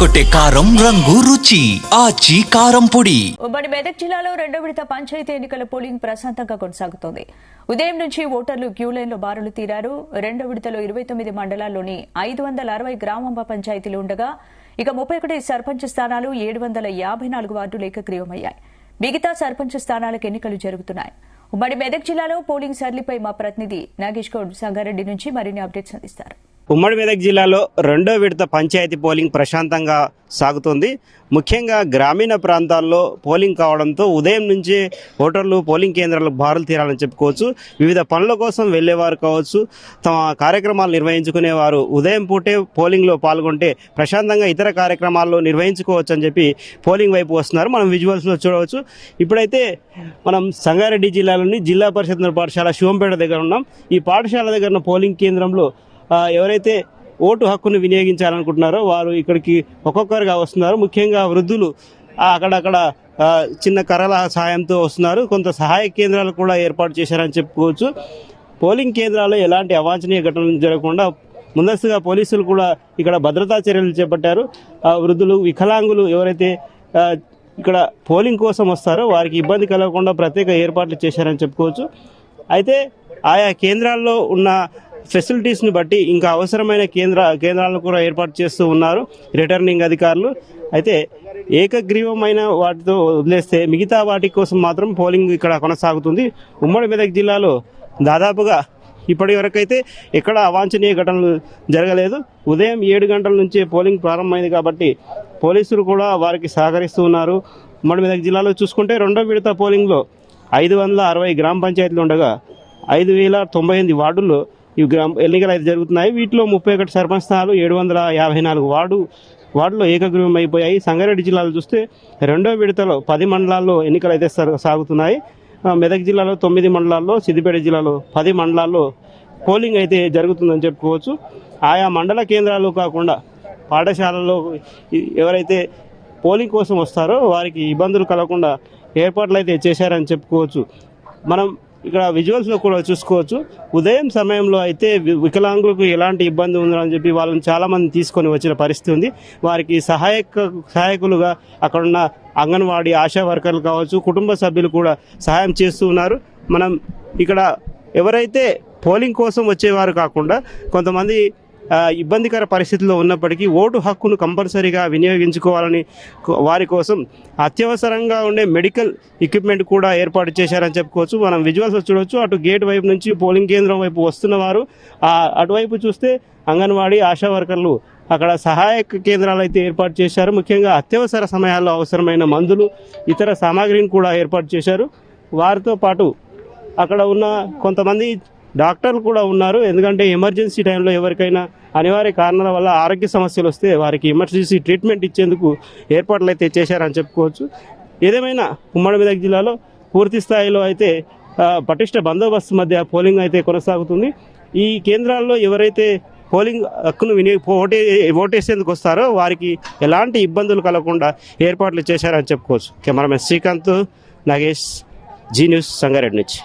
ఎర్రగొట్టే కారం రంగు రుచి ఆచి కారం పొడి. ఉమ్మడి మెదక్ జిల్లాలో రెండో విడత పంచాయతీ ఎన్నికల పోలింగ్ ప్రశాంతంగా కొనసాగుతోంది. ఉదయం నుంచి ఓటర్లు క్యూ లైన్లో బారులు తీరారు. రెండో విడతలో 29 మండలాల్లోని 560 గ్రామ పంచాయతీలు ఉండగా ఇక 31 సర్పంచ్ స్థానాలు 754 వార్డులు ఏకగ్రీవమయ్యాయి. మిగతా సర్పంచ్ స్థానాలకు ఎన్నికలు జరుగుతున్నాయి. ఉమ్మడి మెదక్ జిల్లాలో పోలింగ్ సరళిపై మా ప్రతినిధి నాగేష్ గౌడ్ సంగారెడ్డి నుంచి మరిన్ని అప్డేట్స్ అందిస్తారు. ఉమ్మడి మెదక్ జిల్లాలో రెండో విడత పంచాయతీ పోలింగ్ ప్రశాంతంగా సాగుతోంది. ముఖ్యంగా గ్రామీణ ప్రాంతాల్లో పోలింగ్ కావడంతో ఉదయం నుంచే ఓటర్లు పోలింగ్ కేంద్రాలకు బారులు తీరాలని చెప్పుకోవచ్చు. వివిధ పనుల కోసం వెళ్లేవారు కావచ్చు, తమ కార్యక్రమాలు నిర్వహించుకునేవారు ఉదయం పూటే పోలింగ్లో పాల్గొంటే ప్రశాంతంగా ఇతర కార్యక్రమాల్లో నిర్వహించుకోవచ్చు అని చెప్పి పోలింగ్ వైపు వస్తున్నారు. మనం విజువల్స్లో చూడవచ్చు. ఇప్పుడైతే మనం సంగారెడ్డి జిల్లాలోని జిల్లా పరిషత్ పాఠశాల శివంపేట దగ్గర ఉన్నాం. ఈ పాఠశాల దగ్గర ఉన్న పోలింగ్ కేంద్రంలో ఎవరైతే ఓటు హక్కును వినియోగించాలనుకుంటున్నారో వారు ఇక్కడికి ఒక్కొక్కరుగా వస్తున్నారు. ముఖ్యంగా వృద్ధులు అక్కడక్కడ చిన్న కర్రల సహాయంతో వస్తున్నారు. కొంత సహాయ కేంద్రాలు కూడా ఏర్పాటు చేశారని చెప్పుకోవచ్చు. పోలింగ్ కేంద్రాల్లో ఎలాంటి అవాంఛనీయ ఘటనలు జరగకుండా ముందస్తుగా పోలీసులు కూడా ఇక్కడ భద్రతా చర్యలు చేపట్టారు. వృద్ధులు, వికలాంగులు ఎవరైతే ఇక్కడ పోలింగ్ కోసం వస్తారో వారికి ఇబ్బంది కలగకుండా ప్రత్యేక ఏర్పాట్లు చేశారని చెప్పుకోవచ్చు. అయితే ఆయా కేంద్రాల్లో ఉన్న ఫెసిలిటీస్ని బట్టి ఇంకా అవసరమైన కేంద్రాలను కూడా ఏర్పాటు చేస్తూ ఉన్నారు రిటర్నింగ్ అధికారులు. అయితే ఏకగ్రీవమైన వాటితో వదిలేస్తే మిగతా వాటి కోసం మాత్రం పోలింగ్ ఇక్కడ కొనసాగుతుంది. ఉమ్మడి మెదక్ జిల్లాలో దాదాపుగా ఇప్పటి వరకైతే ఎక్కడ అవాంఛనీయ ఘటనలు జరగలేదు. ఉదయం 7 గంటల నుంచే పోలింగ్ ప్రారంభమైంది కాబట్టి పోలీసులు కూడా వారికి సహకరిస్తూ ఉన్నారు. ఉమ్మడి మెదక్ జిల్లాలో చూసుకుంటే రెండో విడత పోలింగ్లో 560 గ్రామ పంచాయతీలు ఉండగా 5098 వార్డుల్లో ఈ ఎన్నికలు అయితే జరుగుతున్నాయి. వీటిలో 31 సర్పంచ్ స్థానాలు 754 వార్డులో ఏకగ్రీవం అయిపోయాయి. సంగారెడ్డి జిల్లాలో చూస్తే రెండో విడతలో 10 మండలాల్లో ఎన్నికలు అయితే సాగుతున్నాయి. మెదక్ జిల్లాలో 9 మండలాల్లో, సిద్దిపేట జిల్లాలో 10 మండలాల్లో పోలింగ్ అయితే జరుగుతుందని చెప్పుకోవచ్చు. ఆయా మండల కేంద్రాలు కాకుండా పాఠశాలల్లో ఎవరైతే పోలింగ్ కోసం వస్తారో వారికి ఇబ్బందులు కలగకుండా ఏర్పాట్లు అయితే చేశారని చెప్పుకోవచ్చు. మనం ఇక్కడ విజువల్స్లో కూడా చూసుకోవచ్చు. ఉదయం సమయంలో అయితే వికలాంగులకు ఎలాంటి ఇబ్బంది ఉందని చెప్పి వాళ్ళని చాలామంది తీసుకొని వచ్చిన పరిస్థితి ఉంది. వారికి సహాయకులుగా అక్కడున్న అంగన్వాడీ ఆశా వర్కర్లు కావచ్చు, కుటుంబ సభ్యులు కూడా సహాయం చేస్తూ ఉన్నారు. మనం ఇక్కడ ఎవరైతే పోలింగ్ కోసం వచ్చేవారు కాకుండా కొంతమంది ఇబ్బందికర పరిస్థితుల్లో ఉన్నప్పటికీ ఓటు హక్కును కంపల్సరీగా వినియోగించుకోవాలని వారి కోసం అత్యవసరంగా ఉండే మెడికల్ ఎక్విప్మెంట్ కూడా ఏర్పాటు చేశారని చెప్పుకోవచ్చు. మనం విజువల్స్ చూడవచ్చు. అటు గేట్ వైపు నుంచి పోలింగ్ కేంద్రం వైపు వస్తున్నవారు అటువైపు చూస్తే అంగన్వాడీ ఆశా వర్కర్లు అక్కడ సహాయక కేంద్రాలు అయితే ఏర్పాటు చేశారు. ముఖ్యంగా అత్యవసర సమయాల్లో అవసరమైన మందులు, ఇతర సామాగ్రిని కూడా ఏర్పాటు చేశారు. వారితో పాటు అక్కడ ఉన్న కొంతమంది డాక్టర్లు కూడా ఉన్నారు. ఎందుకంటే ఎమర్జెన్సీ టైంలో ఎవరికైనా అనివార్య కారణాల వల్ల ఆరోగ్య సమస్యలు వస్తే వారికి ఎమర్జెన్సీ ట్రీట్మెంట్ ఇచ్చేందుకు ఏర్పాట్లు అయితే చేశారని చెప్పుకోవచ్చు. ఏదేమైనా ఉమ్మడి మెదక్ జిల్లాలో పూర్తి స్థాయిలో అయితే పటిష్ట బందోబస్తు మధ్య పోలింగ్ అయితే కొనసాగుతుంది. ఈ కేంద్రాల్లో ఎవరైతే పోలింగ్ హక్కును ఓటేసేందుకు వస్తారో వారికి ఎలాంటి ఇబ్బందులు కలగకుండా ఏర్పాట్లు చేశారని చెప్పుకోవచ్చు. Cameraman Srikanth, Nagesh, Zee News, Sangareddy నుంచి.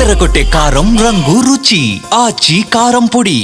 ఎర్రగొట్టే కారం రంగు రుచి ఆచి కారం పొడి.